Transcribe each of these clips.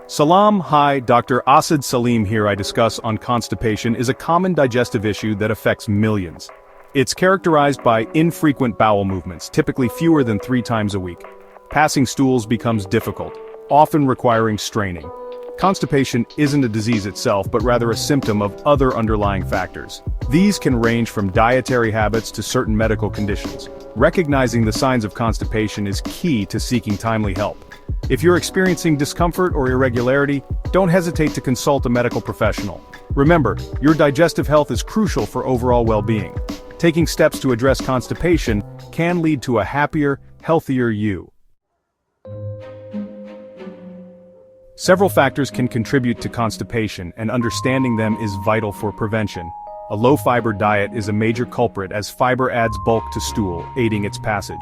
Salam, hi, Dr. Asad Saleem here. I discuss on constipation is a common digestive issue that affects millions. It's characterized by infrequent bowel movements, typically fewer than 3 times a week. Passing stools becomes difficult, often requiring straining. Constipation isn't a disease itself, but rather a symptom of other underlying factors. These can range from dietary habits to certain medical conditions. Recognizing the signs of constipation is key to seeking timely help. If you're experiencing discomfort or irregularity, don't hesitate to consult a medical professional. Remember, your digestive health is crucial for overall well-being. Taking steps to address constipation can lead to a happier, healthier you. Several factors can contribute to constipation, and understanding them is vital for prevention. A low-fiber diet is a major culprit as fiber adds bulk to stool, aiding its passage.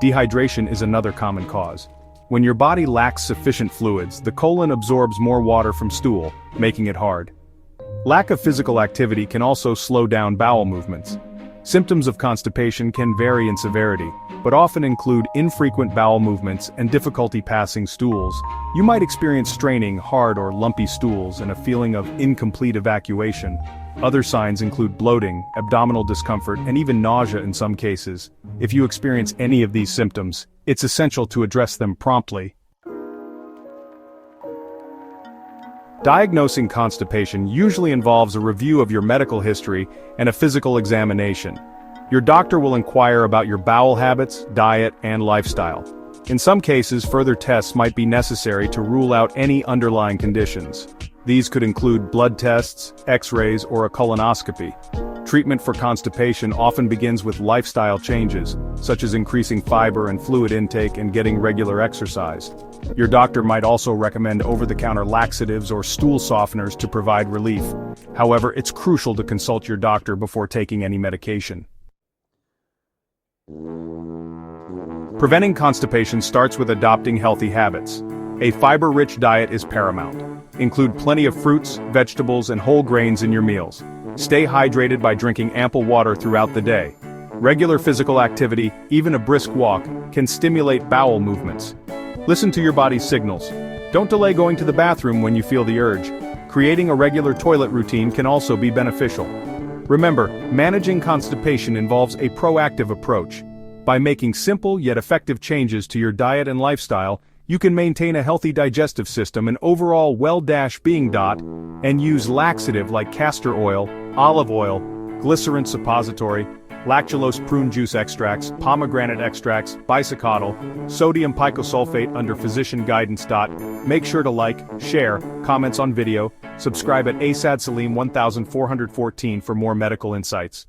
Dehydration is another common cause. When your body lacks sufficient fluids, the colon absorbs more water from stool, making it hard. Lack of physical activity can also slow down bowel movements. Symptoms of constipation can vary in severity, but often include infrequent bowel movements and difficulty passing stools. You might experience straining, hard or lumpy stools, and a feeling of incomplete evacuation. Other signs include bloating, abdominal discomfort, and even nausea in some cases. If you experience any of these symptoms, it's essential to address them promptly. Diagnosing constipation usually involves a review of your medical history and a physical examination. Your doctor will inquire about your bowel habits, diet, and lifestyle. In some cases, further tests might be necessary to rule out any underlying conditions. These could include blood tests, X-rays, or a colonoscopy. Treatment for constipation often begins with lifestyle changes, such as increasing fiber and fluid intake and getting regular exercise. Your doctor might also recommend over-the-counter laxatives or stool softeners to provide relief. However, it's crucial to consult your doctor before taking any medication. Preventing constipation starts with adopting healthy habits. A fiber-rich diet is paramount. Include plenty of fruits, vegetables, and whole grains in your meals. Stay hydrated by drinking ample water throughout the day. Regular physical activity, even a brisk walk, can stimulate bowel movements. Listen to your body's signals. Don't delay going to the bathroom when you feel the urge. Creating a regular toilet routine can also be beneficial. Remember, managing constipation involves a proactive approach. By making simple yet effective changes to your diet and lifestyle, you can maintain a healthy digestive system and overall well-being. And use laxative like castor oil, olive oil, glycerin suppository, lactulose prune juice extracts, pomegranate extracts, bisacodyl, sodium picosulfate under physician guidance. Make sure to like, share, comments on video, subscribe at Asad Saleem 1414 for more medical insights.